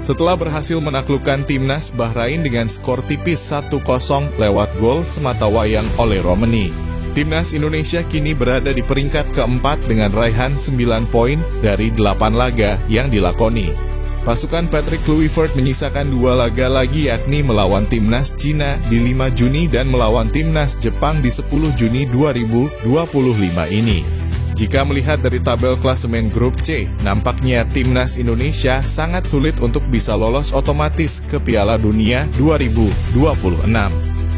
Setelah berhasil menaklukkan timnas Bahrain dengan skor tipis 1-0 lewat gol sematawayang oleh Romani. Timnas Indonesia kini berada di peringkat keempat dengan raihan 9 poin dari 8 laga yang dilakoni. Pasukan Patrick Kluivert menyisakan 2 laga lagi, yakni melawan timnas Cina di 5 Juni dan melawan timnas Jepang di 10 Juni 2025 ini. Jika melihat dari tabel klasemen grup C, nampaknya timnas Indonesia sangat sulit untuk bisa lolos otomatis ke Piala Dunia 2026.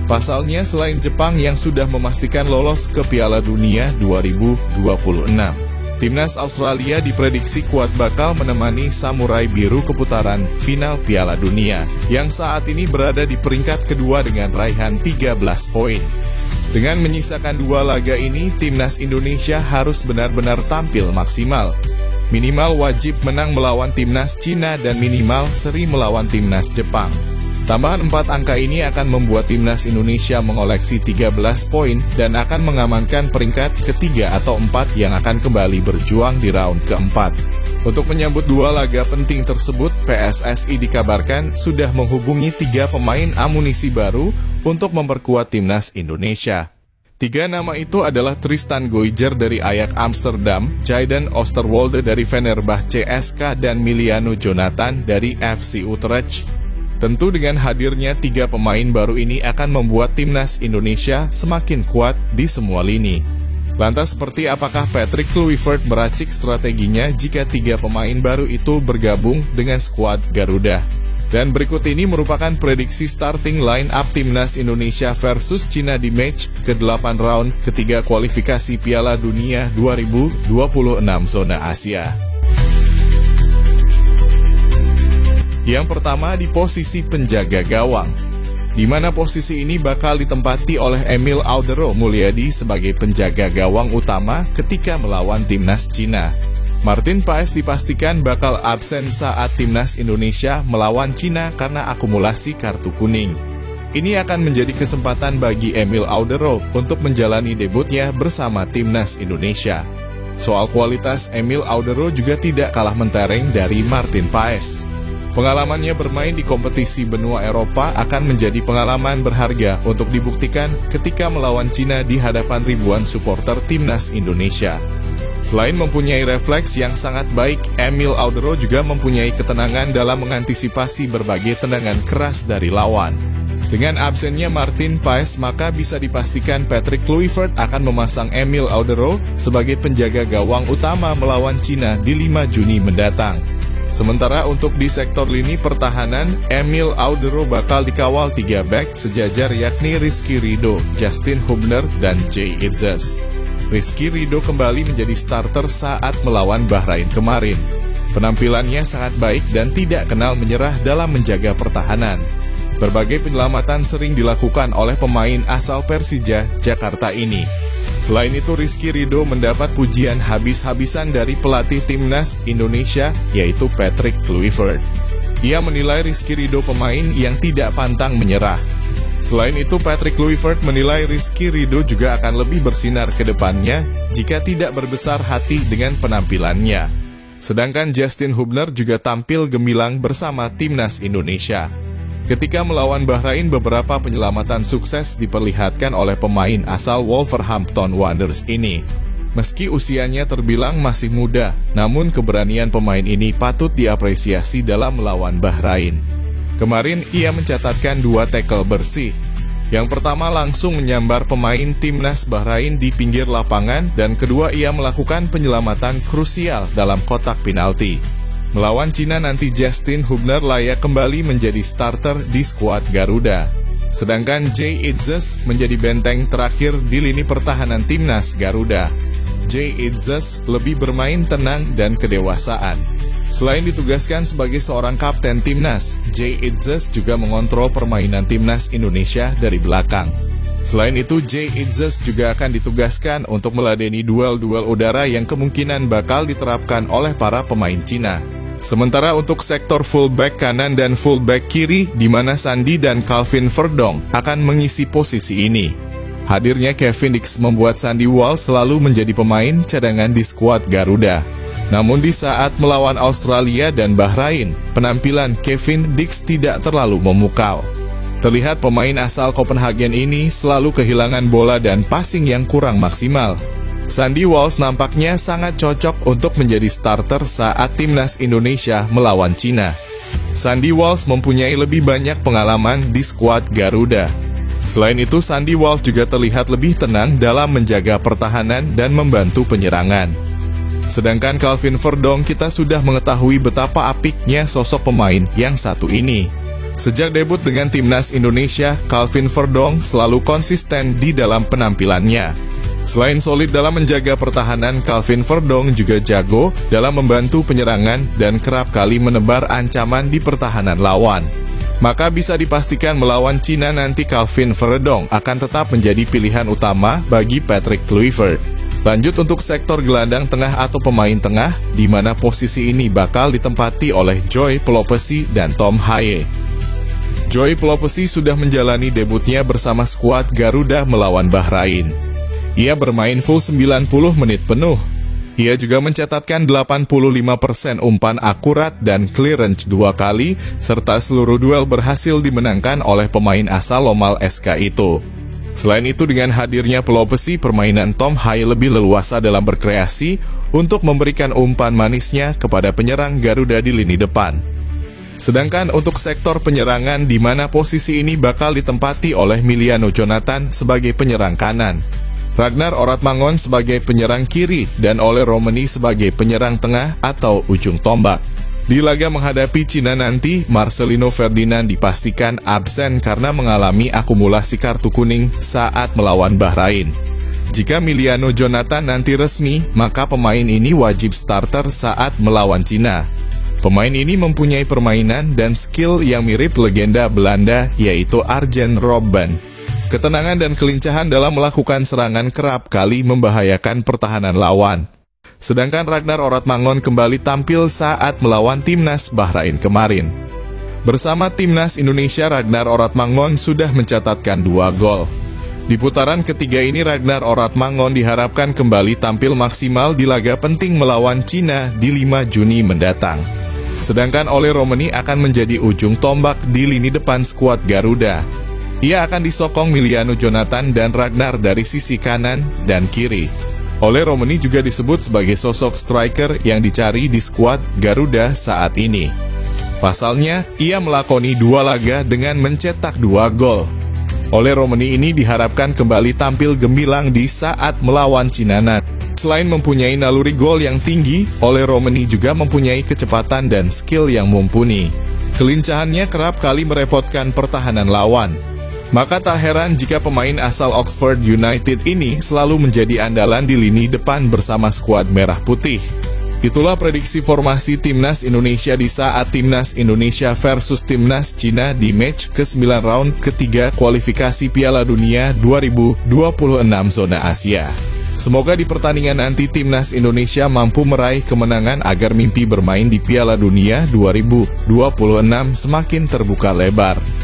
Pasalnya, selain Jepang yang sudah memastikan lolos ke Piala Dunia 2026, timnas Australia diprediksi kuat bakal menemani Samurai Biru ke putaran final Piala Dunia, yang saat ini berada di peringkat kedua dengan raihan 13 poin. Dengan menyisakan 2 laga ini, timnas Indonesia harus benar-benar tampil maksimal. Minimal wajib menang melawan timnas Cina dan minimal seri melawan timnas Jepang. Tambahan 4 angka ini akan membuat timnas Indonesia mengoleksi 13 poin dan akan mengamankan peringkat ketiga atau 4 yang akan kembali berjuang di round keempat. Untuk menyambut 2 laga penting tersebut, PSSI dikabarkan sudah menghubungi 3 pemain amunisi baru untuk memperkuat timnas Indonesia. 3 nama itu adalah Tristan Goijer dari Ajax Amsterdam, Jayden Oosterwolde dari Fenerbahce SK, dan Miliano Jonathan dari FC Utrecht. Tentu dengan hadirnya 3 pemain baru ini akan membuat timnas Indonesia semakin kuat di semua lini. Lantas seperti apakah Patrick Kluivert meracik strateginya jika 3 pemain baru itu bergabung dengan skuad Garuda? Dan berikut ini merupakan prediksi starting line up timnas Indonesia versus Cina di match ke-8 round ketiga kualifikasi Piala Dunia 2026 zona Asia. Yang pertama di posisi penjaga gawang, di mana posisi ini bakal ditempati oleh Emil Audero Mulyadi sebagai penjaga gawang utama ketika melawan timnas Cina. Martin Paes dipastikan bakal absen saat timnas Indonesia melawan Cina karena akumulasi kartu kuning. Ini akan menjadi kesempatan bagi Emil Audero untuk menjalani debutnya bersama timnas Indonesia. Soal kualitas, Emil Audero juga tidak kalah mentereng dari Martin Paes. Pengalamannya bermain di kompetisi benua Eropa akan menjadi pengalaman berharga untuk dibuktikan ketika melawan Cina di hadapan ribuan supporter timnas Indonesia. Selain mempunyai refleks yang sangat baik, Emil Audero juga mempunyai ketenangan dalam mengantisipasi berbagai tendangan keras dari lawan. Dengan absennya Martin Paes, maka bisa dipastikan Patrick Kluivert akan memasang Emil Audero sebagai penjaga gawang utama melawan Cina di 5 Juni mendatang. Sementara untuk di sektor lini pertahanan, Emil Audero bakal dikawal 3 bek sejajar, yakni Rizky Ridho, Justin Hubner, dan Jay Itzes. Rizky Ridho kembali menjadi starter saat melawan Bahrain kemarin. Penampilannya sangat baik dan tidak kenal menyerah dalam menjaga pertahanan. Berbagai penyelamatan sering dilakukan oleh pemain asal Persija Jakarta ini. Selain itu, Rizky Ridho mendapat pujian habis-habisan dari pelatih timnas Indonesia, yaitu Patrick Kluivert. Ia menilai Rizky Ridho pemain yang tidak pantang menyerah. Selain itu, Patrick Kluivert menilai Rizky Ridho juga akan lebih bersinar ke depannya jika tidak berbesar hati dengan penampilannya. Sedangkan Justin Hubner juga tampil gemilang bersama timnas Indonesia. Ketika melawan Bahrain, beberapa penyelamatan sukses diperlihatkan oleh pemain asal Wolverhampton Wanderers ini. Meski usianya terbilang masih muda, namun keberanian pemain ini patut diapresiasi dalam melawan Bahrain. Kemarin ia mencatatkan 2 tackle bersih. Yang pertama langsung menyambar pemain timnas Bahrain di pinggir lapangan, dan kedua ia melakukan penyelamatan krusial dalam kotak penalti. Melawan Cina nanti Justin Hubner layak kembali menjadi starter di skuad Garuda. Sedangkan Jay Itzes menjadi benteng terakhir di lini pertahanan timnas Garuda. Jay Itzes lebih bermain tenang dan kedewasaan. Selain ditugaskan sebagai seorang kapten timnas, Jay Itzes juga mengontrol permainan timnas Indonesia dari belakang. Selain itu, Jay Itzes juga akan ditugaskan untuk meladeni duel-duel udara yang kemungkinan bakal diterapkan oleh para pemain Cina. Sementara untuk sektor fullback kanan dan fullback kiri, di mana Sandi dan Calvin Verdong akan mengisi posisi ini. Hadirnya Kevin Dix membuat Sandy Walsh selalu menjadi pemain cadangan di skuad Garuda. Namun di saat melawan Australia dan Bahrain, penampilan Kevin Dix tidak terlalu memukau. Terlihat pemain asal Copenhagen ini selalu kehilangan bola dan passing yang kurang maksimal. Sandy Walsh nampaknya sangat cocok untuk menjadi starter saat timnas Indonesia melawan Cina. Sandy Walsh mempunyai lebih banyak pengalaman di skuad Garuda. Selain itu, Sandy Walsh juga terlihat lebih tenang dalam menjaga pertahanan dan membantu penyerangan. Sedangkan Calvin Verdong, kita sudah mengetahui betapa apiknya sosok pemain yang satu ini. Sejak debut dengan timnas Indonesia, Calvin Verdong selalu konsisten di dalam penampilannya. Selain solid dalam menjaga pertahanan, Calvin Verdong juga jago dalam membantu penyerangan dan kerap kali menebar ancaman di pertahanan lawan. Maka bisa dipastikan melawan Cina nanti Calvin Verdong akan tetap menjadi pilihan utama bagi Patrick Kluivert. Lanjut untuk sektor gelandang tengah atau pemain tengah, di mana posisi ini bakal ditempati oleh Joy Pelopessi dan Tom Haye. Joy Pelopessi sudah menjalani debutnya bersama skuad Garuda melawan Bahrain. Ia bermain full 90 menit penuh. Ia juga mencatatkan 85% umpan akurat dan clearance 2 kali, serta seluruh duel berhasil dimenangkan oleh pemain asal Lomal SK itu. Selain itu, dengan hadirnya Pelopessi, permainan Tom Haye lebih leluasa dalam berkreasi untuk memberikan umpan manisnya kepada penyerang Garuda di lini depan. Sedangkan untuk sektor penyerangan, di mana posisi ini bakal ditempati oleh Miliano Jonathan sebagai penyerang kanan, Ragnar Oratmangon sebagai penyerang kiri, dan Ole Romeni sebagai penyerang tengah atau ujung tombak. Di laga menghadapi Cina nanti, Marcelino Ferdinand dipastikan absen karena mengalami akumulasi kartu kuning saat melawan Bahrain. Jika Miliano Jonathan nanti resmi, maka pemain ini wajib starter saat melawan Cina. Pemain ini mempunyai permainan dan skill yang mirip legenda Belanda, yaitu Arjen Robben. Ketenangan dan kelincahan dalam melakukan serangan kerap kali membahayakan pertahanan lawan. Sedangkan Ragnar Oratmangon kembali tampil saat melawan timnas Bahrain kemarin. Bersama timnas Indonesia, Ragnar Oratmangon sudah mencatatkan 2 gol. Di putaran ketiga ini, Ragnar Oratmangon diharapkan kembali tampil maksimal di laga penting melawan Cina di 5 Juni mendatang. Sedangkan Ole Romeni akan menjadi ujung tombak di lini depan skuad Garuda. Ia akan disokong Miliano Jonathan dan Ragnar dari sisi kanan dan kiri. Ole Romeni juga disebut sebagai sosok striker yang dicari di skuad Garuda saat ini. Pasalnya, ia melakoni 2 laga dengan mencetak 2 gol. Ole Romeni ini diharapkan kembali tampil gemilang di saat melawan Cina nanti. Selain mempunyai naluri gol yang tinggi, Ole Romeni juga mempunyai kecepatan dan skill yang mumpuni. Kelincahannya kerap kali merepotkan pertahanan lawan. Maka tak heran jika pemain asal Oxford United ini selalu menjadi andalan di lini depan bersama skuad merah putih. Itulah prediksi formasi timnas Indonesia di saat timnas Indonesia versus timnas Cina di match ke-9 round ketiga kualifikasi Piala Dunia 2026 zona Asia. Semoga di pertandingan nanti timnas Indonesia mampu meraih kemenangan agar mimpi bermain di Piala Dunia 2026 semakin terbuka lebar.